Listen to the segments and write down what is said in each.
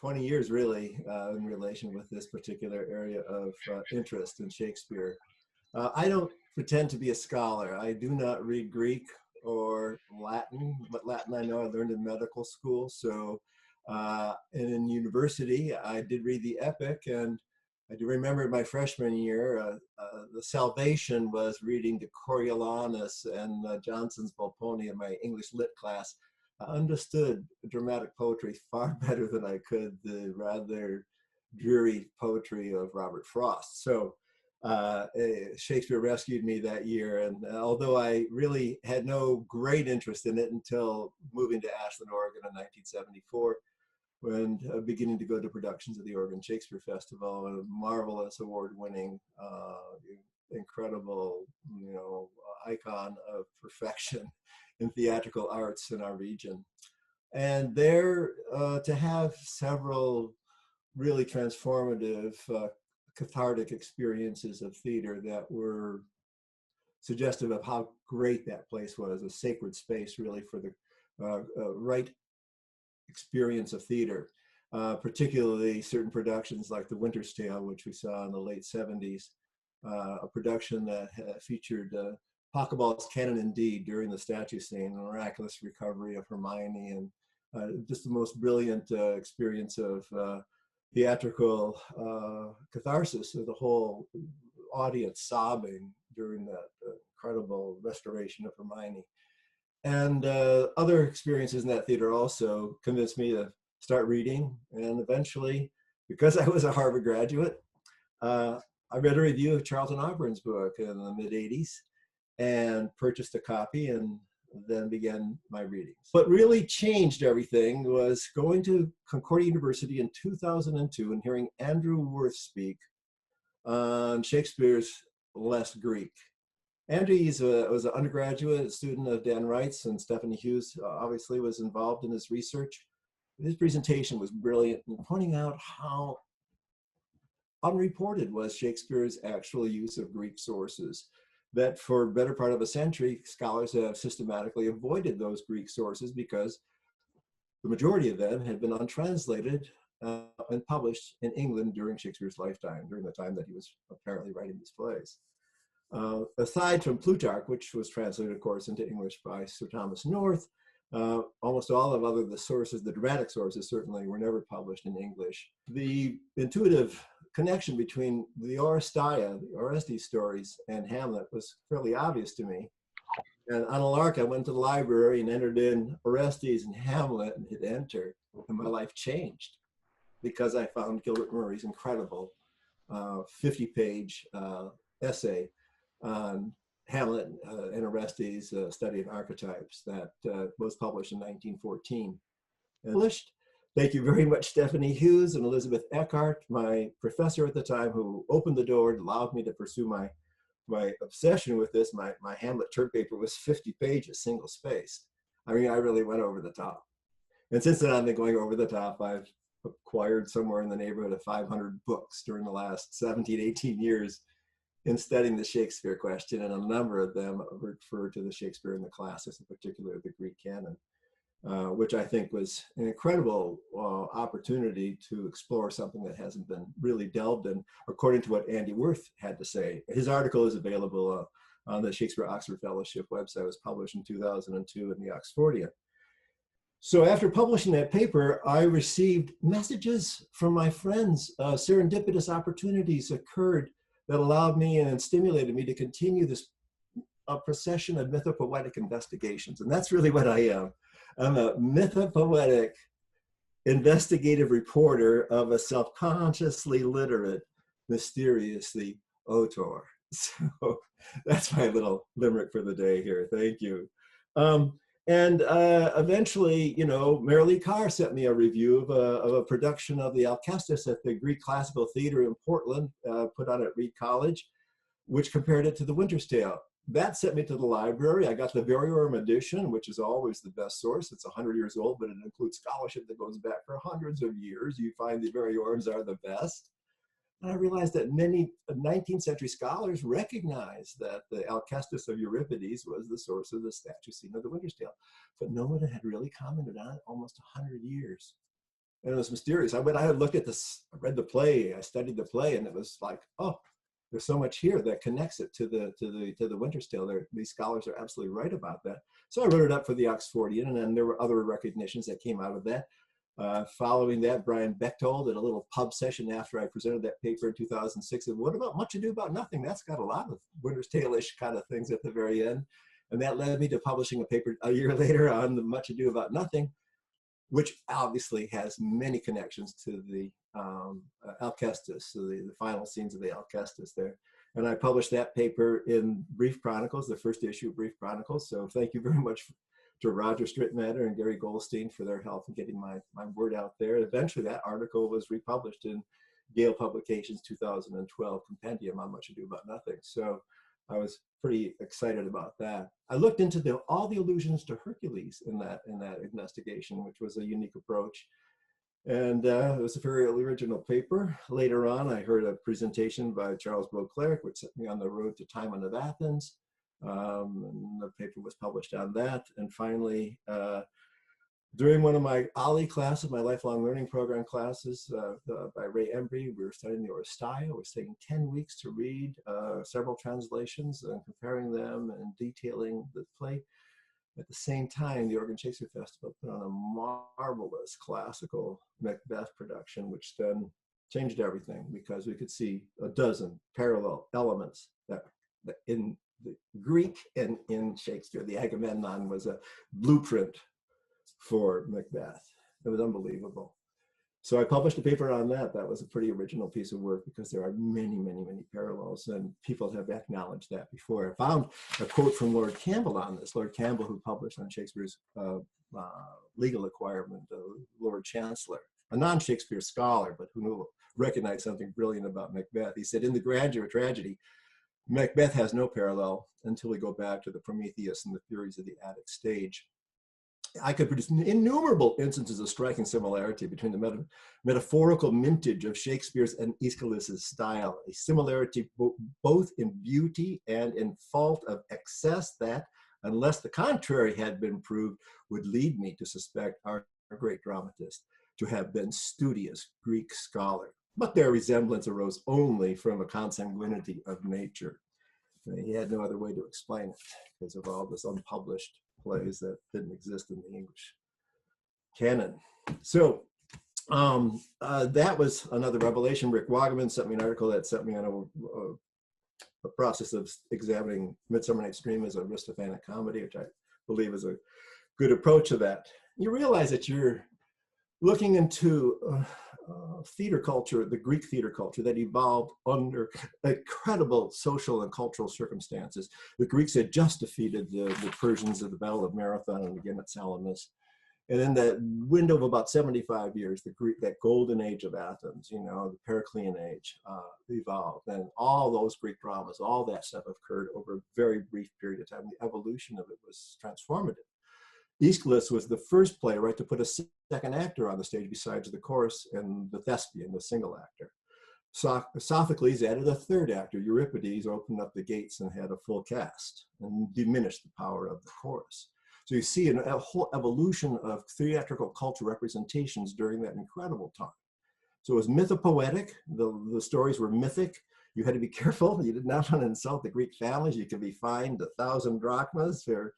20 years really in relation with this particular area of interest in Shakespeare. I don't pretend to be a scholar. I do not read Greek or Latin, but Latin I know I learned in medical school. So, and in university, I did read the epic, and I do remember my freshman year, the salvation was reading the Coriolanus and Johnson's Volpone in my English lit class. I understood dramatic poetry far better than I could the rather dreary poetry of Robert Frost. So Shakespeare rescued me that year. And although I really had no great interest in it until moving to Ashland, Oregon in 1974, when beginning to go to productions of the Oregon Shakespeare Festival, a marvelous award-winning, incredible, icon of perfection in theatrical arts in our region. And there to have several really transformative, cathartic experiences of theater that were suggestive of how great that place was, a sacred space really for the right experience of theater, particularly certain productions like The Winter's Tale, which we saw in the late 70s, a production that featured Pachelbel's Canon in D during the statue scene, the miraculous recovery of Hermione, and just the most brilliant experience of theatrical catharsis of the whole audience sobbing during that incredible restoration of Hermione. And other experiences in that theater also convinced me to start reading. And eventually, because I was a Harvard graduate, I read a review of Charlton Osborne's book in the mid-'80s and purchased a copy and then began my readings. What really changed everything was going to Concordia University in 2002 and hearing Andrew Worth speak on Shakespeare's Less Greek. Andrew was an undergraduate student of Dan Wright's, and Stephanie Hughes obviously was involved in his research. His presentation was brilliant in pointing out how unreported was Shakespeare's actual use of Greek sources, that for a better part of a century, scholars have systematically avoided those Greek sources because the majority of them had been untranslated and published in England during Shakespeare's lifetime, during the time that he was apparently writing these plays. Aside from Plutarch, which was translated, of course, into English by Sir Thomas North, almost all of the sources, the dramatic sources certainly, were never published in English. The intuitive connection between the Oresteia, the Orestes stories, and Hamlet was fairly obvious to me. And on a lark, I went to the library and entered in Orestes and Hamlet and hit enter, and my life changed because I found Gilbert Murray's incredible 50-page essay on Hamlet and Orestes, Study of Archetypes, that was published in 1914. Published. Thank you very much, Stephanie Hughes and Elizabeth Eckhart, my professor at the time, who opened the door and allowed me to pursue my obsession with this. My Hamlet term paper was 50 pages, single-spaced. I mean, I really went over the top. And since then, I've been going over the top. I've acquired somewhere in the neighborhood of 500 books during the last 17, 18 years in studying the Shakespeare question, and a number of them refer to the Shakespeare in the classics, in particular the Greek canon, which I think was an incredible opportunity to explore something that hasn't been really delved in, according to what Andy Worth had to say. His article is available on the Shakespeare Oxford Fellowship website. It was published in 2002 in the Oxfordian. So after publishing that paper, I received messages from my friends. Serendipitous opportunities occurred that allowed me and stimulated me to continue this procession of mythopoetic investigations. And that's really what I am. I'm a mythopoetic investigative reporter of a self-consciously literate, mysteriously auteur. So that's my little limerick for the day here. Thank you. Eventually, Marilee Carr sent me a review of a production of the Alcastas at the Greek Classical Theater in Portland, put on at Reed College, which compared it to The Winter's Tale. That sent me to the library. I got the Variorum edition, which is always the best source. It's 100 years old, but it includes scholarship that goes back for hundreds of years. You find the Variorums are the best. And I realized that many 19th century scholars recognized that the Alcestis of Euripides was the source of the statue scene of The Winter's Tale. But no one had really commented on it almost 100 years. And it was mysterious. I had looked at this, I read the play, I studied the play, and it was like, oh, there's so much here that connects it to the Winter's Tale. These scholars are absolutely right about that. So I wrote it up for the Oxfordian, and then there were other recognitions that came out of that. Following that, Brian Bechtold at a little pub session after I presented that paper in 2006 said, what about Much Ado About Nothing? That's got a lot of Winter's Tale-ish kind of things at the very end. And that led me to publishing a paper a year later on the Much Ado About Nothing, which obviously has many connections to the Alcastas, so the final scenes of the Alcastas there. And I published that paper in Brief Chronicles, the first issue of Brief Chronicles. So thank you very much to Roger Strittmatter and Gary Goldstein for their help in getting my word out there. Eventually that article was republished in Gale Publications 2012 Compendium on Much Ado About Nothing. So I was pretty excited about that. I looked into all the allusions to Hercules in that investigation, which was a unique approach. And it was a very original paper. Later on, I heard a presentation by Charles Beauclerc, which set me on the road to Timon of Athens. And the paper was published on that. And finally, during one of my OLLI classes, my lifelong learning program classes by Ray Embry, we were studying the Oresteia. We were taking 10 weeks to read several translations and comparing them and detailing the play. At the same time, the Oregon Shakespeare Festival put on a marvelous classical Macbeth production, which then changed everything because we could see a dozen parallel elements that in the Greek and in Shakespeare. The Agamemnon was a blueprint for Macbeth. It was unbelievable. So I published a paper on that. That was a pretty original piece of work because there are many, many, many parallels, and people have acknowledged that before. I found a quote from Lord Campbell on this. Lord Campbell, who published on Shakespeare's legal acquirement, Lord Chancellor, a non-Shakespeare scholar, but who recognized something brilliant about Macbeth. He said, in the grandeur of tragedy, Macbeth has no parallel until we go back to the Prometheus and the Furies of the Attic stage. I could produce innumerable instances of striking similarity between the metaphorical mintage of Shakespeare's and Aeschylus's style, a similarity both in beauty and in fault of excess that, unless the contrary had been proved, would lead me to suspect our great dramatist to have been studious Greek scholar. But their resemblance arose only from a consanguinity of nature. He had no other way to explain it because of all this unpublished plays that didn't exist in the English canon. So that was another revelation. Rick Wagaman sent me an article that set me on a process of examining Midsummer Night's Dream as a Aristophanic comedy, which I believe is a good approach to that. You realize that you're looking into theater culture, the Greek theater culture that evolved under incredible social and cultural circumstances. The Greeks had just defeated the Persians at the Battle of Marathon and again at Salamis. And in that window of about 75 years, that golden age of Athens, you know, the Periclean age evolved. And all those Greek dramas, all that stuff occurred over a very brief period of time. The evolution of it was transformative. Aeschylus was the first playwright to put a second actor on the stage besides the chorus and the thespian, the single actor. Sophocles added a third actor. Euripides opened up the gates and had a full cast and diminished the power of the chorus. So you see a whole evolution of theatrical culture representations during that incredible time. So it was mythopoetic. The stories were mythic. You had to be careful. You did not want to insult the Greek families. You could be fined 1,000 drachmas for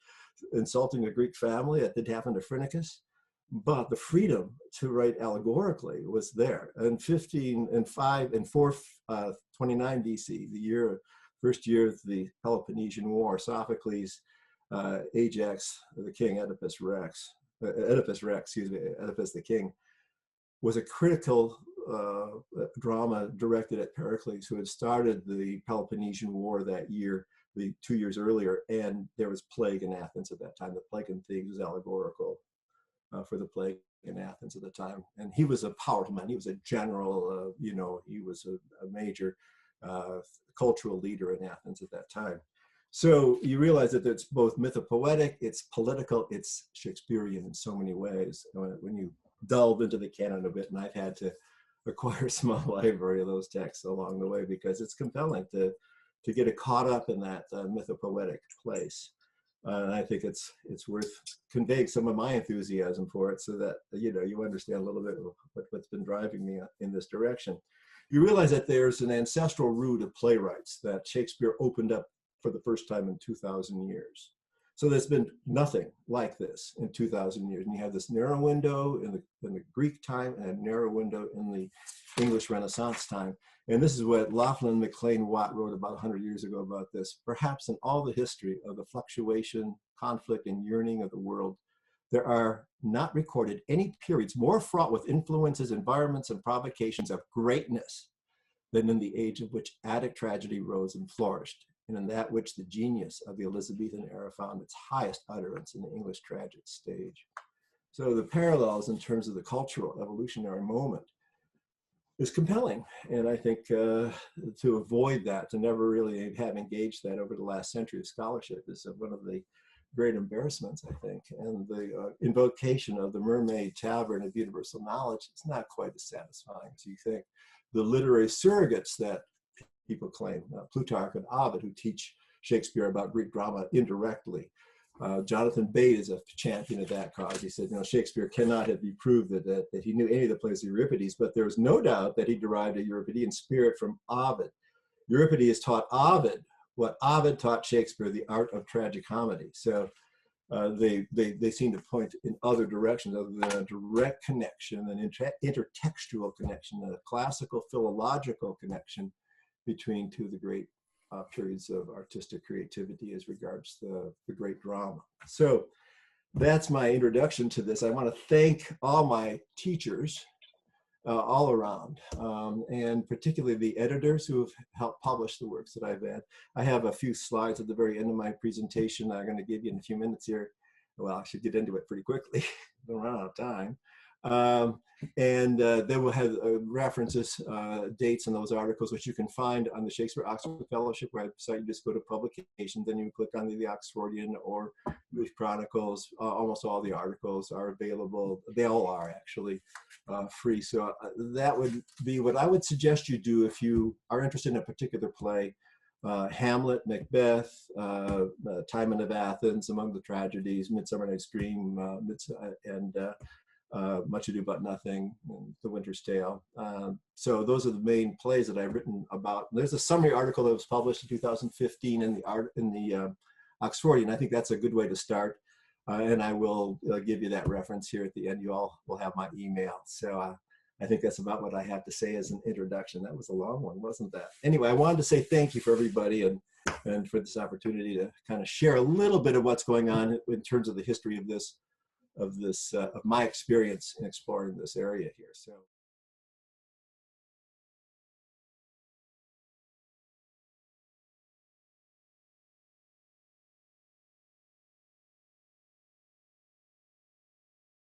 insulting the Greek family. That did happen to Phrynichus. But the freedom to write allegorically was there. And 429 BC, the first year of the Peloponnesian War, Sophocles, Ajax, the king, Oedipus the king, was a critical drama directed at Pericles, who had started the Peloponnesian War that year, 2 years earlier, and there was plague in Athens at that time. The plague in Thebes was allegorical for the plague in Athens at the time. And he was a powerful man. He was a general, he was a major cultural leader in Athens at that time. So you realize that it's both mythopoetic, it's political, it's Shakespearean in so many ways when you delve into the canon a bit, and I've had to acquire a small library of those texts along the way because it's compelling to get it caught up in that mythopoetic place. And I think it's worth conveying some of my enthusiasm for it, so that you understand a little bit of what's been driving me in this direction. You realize that there's an ancestral root of playwrights that Shakespeare opened up for the first time in 2,000 years. So there's been nothing like this in 2,000 years. And you have this narrow window in the Greek time and a narrow window in the English Renaissance time. And this is what Laughlin MacLean Watt wrote about 100 years ago about this. Perhaps in all the history of the fluctuation, conflict, and yearning of the world, there are not recorded any periods more fraught with influences, environments, and provocations of greatness than in the age of which Attic tragedy rose and flourished, and in that which the genius of the Elizabethan era found its highest utterance in the English tragic stage. So the parallels in terms of the cultural evolutionary moment is compelling. And I think to avoid that, to never really have engaged that over the last century of scholarship, is one of the great embarrassments, I think. And the invocation of the Mermaid Tavern of universal knowledge is not quite as satisfying as you think. The literary surrogates that people claim, Plutarch and Ovid, who teach Shakespeare about Greek drama indirectly. Jonathan Bate is a champion of that cause. He said, Shakespeare cannot have proved that he knew any of the plays of Euripides, but there's no doubt that he derived a Euripidean spirit from Ovid. Euripides taught Ovid what Ovid taught Shakespeare, the art of tragicomedy. So they seem to point in other directions other than a direct connection, an intertextual connection, a classical philological connection between two of the great periods of artistic creativity as regards the great drama. So that's my introduction to this. I want to thank all my teachers all around, and particularly the editors who have helped publish the works that I've had. I have a few slides at the very end of my presentation I'm going to give you in a few minutes here. Well, I should get into it pretty quickly. We'll run out of time. And they will have references, dates in those articles, which you can find on the Shakespeare Oxford Fellowship website. You just go to publications, then you click on the Oxfordian or English Chronicles. Almost all the articles are available. They all are actually free. So that would be what I would suggest you do if you are interested in a particular play. Hamlet, Macbeth, Timon of Athens, among the tragedies, Midsummer Night's Dream, and Much Ado About Nothing, and The Winter's Tale. So those are the main plays that I've written about. There's a summary article that was published in 2015 in the Oxfordian. I think that's a good way to start. And I will give you that reference here at the end. You all will have my email. So I think that's about what I have to say as an introduction. That was a long one, wasn't that? Anyway, I wanted to say thank you for everybody and for this opportunity to kind of share a little bit of what's going on in terms of the history of my experience in exploring this area here. So.